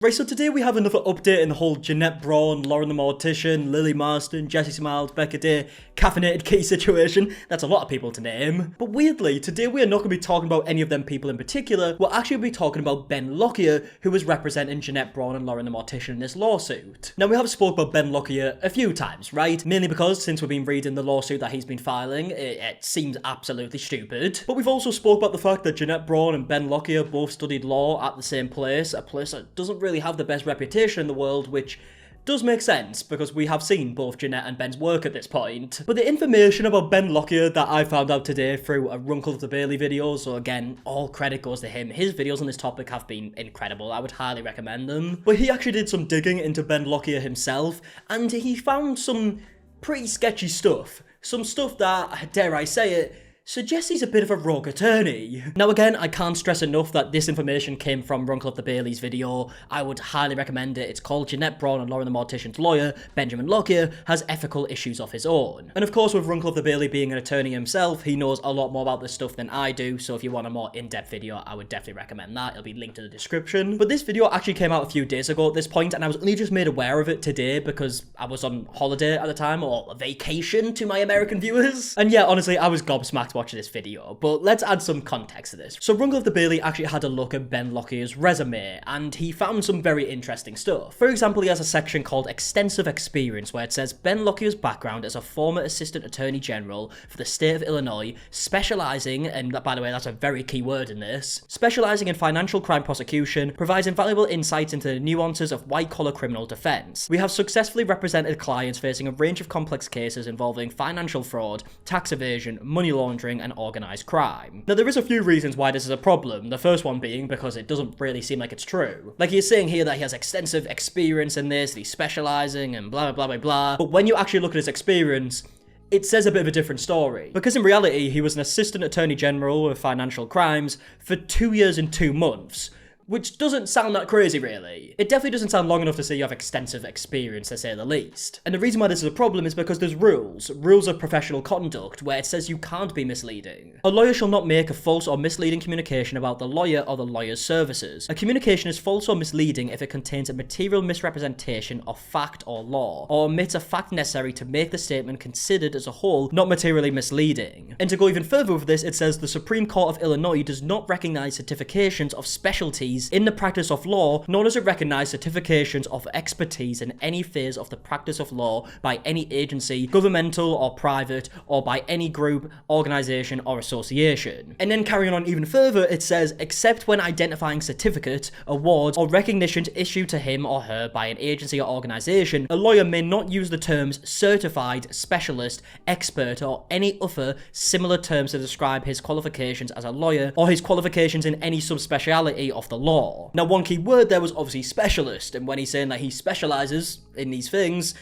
Right, so today we have another update in the whole Jeanette Braun, Lauren the Mortician, Lily Marston, Jessie Smiles, Becca Day, caffeinated key situation. That's a lot of people to name. But weirdly, today we are not going to be talking about any of them people in particular. We're actually going to be talking about Ben Lockyer, who was representing Jeanette Braun and Lauren the Mortician in this lawsuit. Now, we have spoke about Ben Lockyer a few times, right? Mainly because since we've been reading the lawsuit that he's been filing, it seems absolutely stupid. But we've also spoke about the fact that Jeanette Braun and Ben Lockyer both studied law at the same place, a place that doesn't really have the best reputation in the world, which does make sense because we have seen both Jeanette and Ben's work at this point. But the information about Ben Lockyer that I found out today through a Runkle of the Bailey video, so again, all credit goes to him. His videos on this topic have been incredible. I would highly recommend them. But he actually did some digging into Ben Lockyer himself, and he found some pretty sketchy stuff. Some stuff that, dare I say it, suggests he's a bit of a rogue attorney. Now again, I can't stress enough that this information came from Runkle of the Bailey's video. I would highly recommend it. It's called Jeanette Braun and Lauren the Mortician's lawyer, Benjamin Lockyer, has ethical issues of his own. And of course, with Runkle of the Bailey being an attorney himself, he knows a lot more about this stuff than I do, so if you want a more in-depth video, I would definitely recommend that. It'll be linked in the description. But this video actually came out a few days ago at this point, and I was only just made aware of it today because I was on holiday at the time, or a vacation to my American viewers. And yeah, honestly, I was gobsmacked watching this video, but let's add some context to this. So Runkle of the Bailey actually had a look at Ben Lockyer's resume, and he found some very interesting stuff. For example, he has a section called Extensive Experience, where it says Ben Lockyer's background as a former Assistant Attorney General for the state of Illinois, specializing, and by the way, that's a very key word in this, specializing in financial crime prosecution, provides invaluable insights into the nuances of white-collar criminal defense. We have successfully represented clients facing a range of complex cases involving financial fraud, tax evasion, money laundering, and organized crime. Now, there is a few reasons why this is a problem. The first one being because it doesn't really seem like it's true. Like, he's saying here that he has extensive experience in this, that he's specializing, and blah, blah, blah, blah, blah. But when you actually look at his experience, it says a bit of a different story. Because in reality, he was an Assistant Attorney General of Financial Crimes for 2 years and 2 months. Which doesn't sound that crazy, really. It definitely doesn't sound long enough to say you have extensive experience, to say the least. And the reason why this is a problem is because there's rules of professional conduct, where it says you can't be misleading. A lawyer shall not make a false or misleading communication about the lawyer or the lawyer's services. A communication is false or misleading if it contains a material misrepresentation of fact or law, or omits a fact necessary to make the statement considered as a whole not materially misleading. And to go even further with this, it says the Supreme Court of Illinois does not recognize certifications of specialties in the practice of law, nor does it recognize certifications of expertise in any phase of the practice of law by any agency, governmental or private, or by any group, organization, or association. And then carrying on even further, it says, except when identifying certificate, awards, or recognitions issued to him or her by an agency or organization, a lawyer may not use the terms certified, specialist, expert, or any other similar terms to describe his qualifications as a lawyer, or his qualifications in any subspeciality of the law. Now, one key word there was obviously specialist, and when he's saying that he specializes in these things,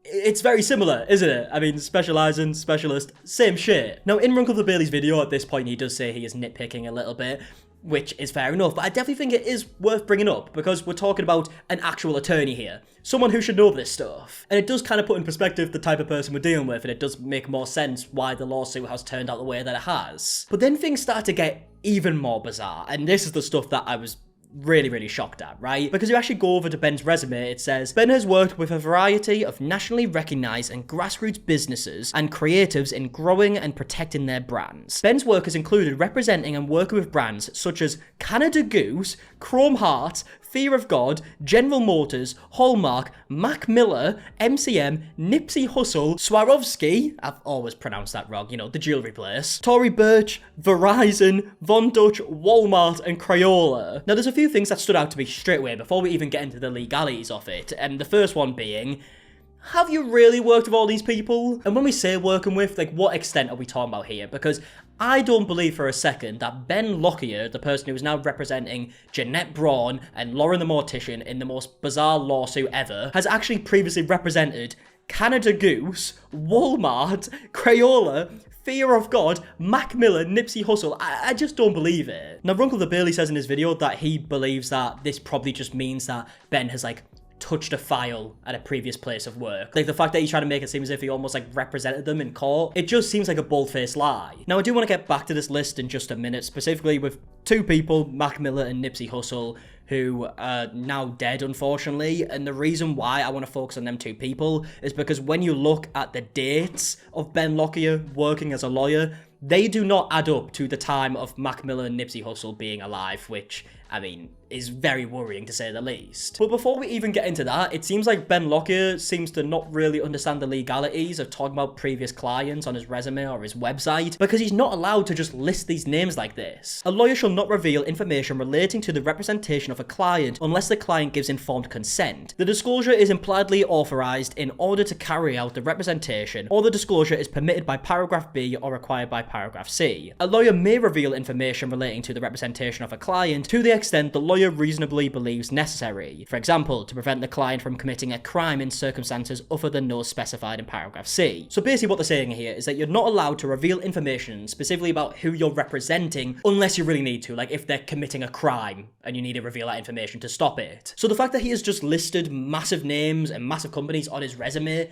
it's very similar, isn't it? I mean, specializing, specialist, same shit. Now, in Runkle of the Bailey's video, at this point, he does say he is nitpicking a little bit, which is fair enough, but I definitely think it is worth bringing up because we're talking about an actual attorney here. Someone who should know this stuff. And it does kind of put in perspective the type of person we're dealing with, and it does make more sense why the lawsuit has turned out the way that it has. But then things start to get even more bizarre, and this is the stuff that I was really shocked at, right? Because you actually go over to Ben's resume, it says, Ben has worked with a variety of nationally recognized and grassroots businesses and creatives in growing and protecting their brands. Ben's work has included representing and working with brands such as Canada Goose, Chrome Heart, Fear of God, General Motors, Hallmark, Mac Miller, MCM, Nipsey Hussle, Swarovski, I've always pronounced that wrong, you know, the jewelry place, Tory Burch, Verizon, Von Dutch, Walmart, and Crayola. Now, there's a few things that stood out to me straight away before we even get into the legalities of it, and the first one being, have you really worked with all these people? And when we say working with, like, what extent are we talking about here? Because I don't believe for a second that Ben Lockyer, the person who is now representing Jeanette Braun and Lauren the Mortician in the most bizarre lawsuit ever, has actually previously represented Canada Goose, Walmart, Crayola, Fear of God, Mac Miller, Nipsey Hussle. I just don't believe it. Now, Runkle the Bailey says in his video that he believes that this probably just means that Ben has, like, touched a file at a previous place of work. Like, the fact that he's trying to make it seem as if he almost, like, represented them in court, it just seems like a bold-faced lie. Now, I do want to get back to this list in just a minute, specifically with two people, Mac Miller and Nipsey Hussle, who are now dead, unfortunately. And the reason why I want to focus on them two people is because when you look at the dates of Ben Lockyer working as a lawyer, they do not add up to the time of Mac Miller and Nipsey Hussle being alive, which, I mean, is very worrying to say the least. But before we even get into that, it seems like Ben Lockyer seems to not really understand the legalities of talking about previous clients on his resume or his website, because he's not allowed to just list these names like this. A lawyer shall not reveal information relating to the representation of a client unless the client gives informed consent. The disclosure is impliedly authorized in order to carry out the representation, or the disclosure is permitted by paragraph B or required by paragraph C. A lawyer may reveal information relating to the representation of a client to the extent the lawyer reasonably believes necessary. For example, to prevent the client from committing a crime in circumstances other than those specified in paragraph C. So basically what they're saying here is that you're not allowed to reveal information specifically about who you're representing unless you really need to, like if they're committing a crime and you need to reveal that information to stop it. So the fact that he has just listed massive names and massive companies on his resume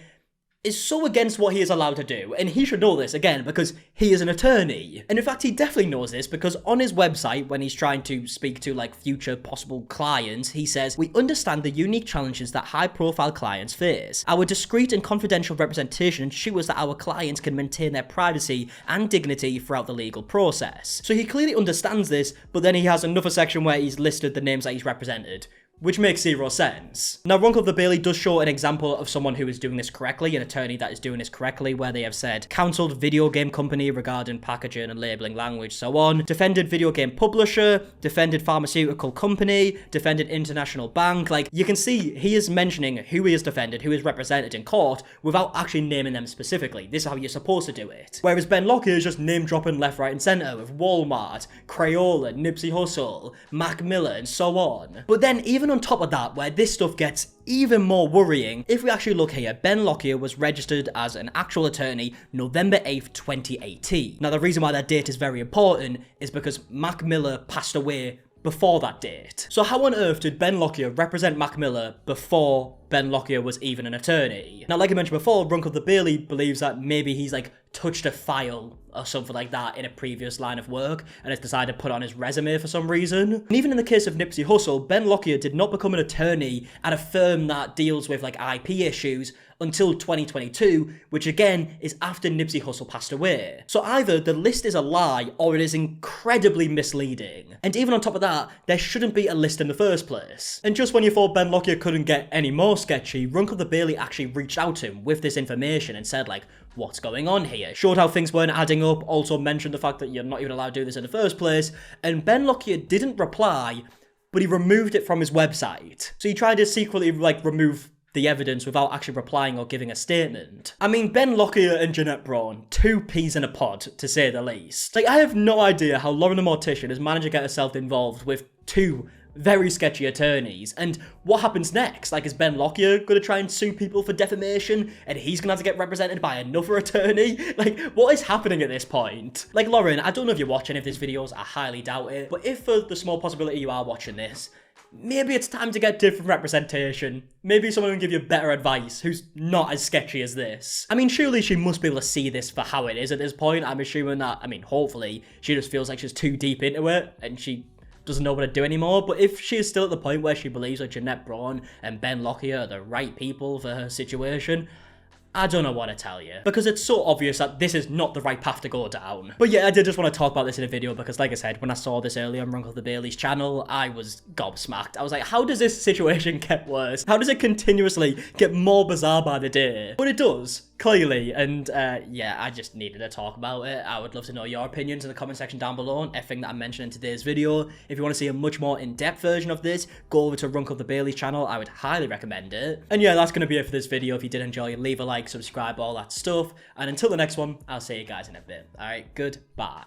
is so against what he is allowed to do, and he should know this, again, because he is an attorney. And in fact, he definitely knows this, because on his website, when he's trying to speak to, like, future possible clients, he says, "We understand the unique challenges that high-profile clients face. Our discreet and confidential representation ensures that our clients can maintain their privacy and dignity throughout the legal process." So he clearly understands this, but then he has another section where he's listed the names that he's represented, which makes zero sense. Now, Ronco of the Bailey does show an example of someone who is doing this correctly, an attorney that is doing this correctly, where they have said, counselled video game company regarding packaging and labelling language, so on, defended video game publisher, defended pharmaceutical company, defended international bank. Like, you can see he is mentioning who he has defended, who is represented in court, without actually naming them specifically. This is how you're supposed to do it. Whereas Ben Lockyer is just name-dropping left, right, and centre with Walmart, Crayola, Nipsey Hussle, Mac Miller, and so on. But then, even on top of that, where this stuff gets even more worrying, if we actually look here, Ben Lockyer was registered as an actual attorney November 8th, 2018. Now, the reason why that date is very important is because Mac Miller passed away before that date. So how on earth did Ben Lockyer represent Mac Miller before Ben Lockyer was even an attorney? Now, like I mentioned before, Ronco of the Bailey believes that maybe he's like touched a file or something like that in a previous line of work and has decided to put on his resume for some reason. And even in the case of Nipsey Hussle, Ben Lockyer did not become an attorney at a firm that deals with like IP issues until 2022, which again is after Nipsey Hussle passed away. So either the list is a lie or it is incredibly misleading. And even on top of that, there shouldn't be a list in the first place. And just when you thought Ben Lockyer couldn't get any more sketchy, Ronco of the Bailey actually reached out to him with this information and said like, what's going on here? Showed how things weren't adding up, also mentioned the fact that you're not even allowed to do this in the first place, and Ben Lockyer didn't reply, but he removed it from his website. So he tried to secretly like remove the evidence without actually replying or giving a statement. I mean, Ben Lockyer and Jeanette Braun, two peas in a pod, to say the least. Like, I have no idea how Lauren the Mortician has managed to get herself involved with two very sketchy attorneys, and what happens next? Like, is Ben Lockyer gonna try and sue people for defamation, and he's gonna have to get represented by another attorney? Like, what is happening at this point? Like, Lauren, I don't know if you're watching any of these videos, I highly doubt it, but if for the small possibility you are watching this, maybe it's time to get different representation. Maybe someone can give you better advice who's not as sketchy as this. I mean, surely she must be able to see this for how it is at this point. I'm assuming that, I mean, hopefully, she just feels like she's too deep into it, and she doesn't know what to do anymore. But if she is still at the point where she believes that Jeanette Braun and Ben Lockyer are the right people for her situation, I don't know what to tell you, because it's so obvious that this is not the right path to go down. But yeah, I did just want to talk about this in a video because, like I said, when I saw this earlier on Ronco of the Bailey's channel, I was gobsmacked. I was like, how does this situation get worse? How does it continuously get more bizarre by the day? But it does, clearly, and yeah, I just needed to talk about it. I would love to know your opinions in the comment section down below on everything that I mentioned in today's video. If you want to see a much more in-depth version of this, go over to Ronco of the Bailey's channel. I would highly recommend it. And yeah, that's going to be it for this video. If you did enjoy, leave a like, subscribe, all that stuff. And until the next one, I'll see you guys in a bit. Alright, goodbye.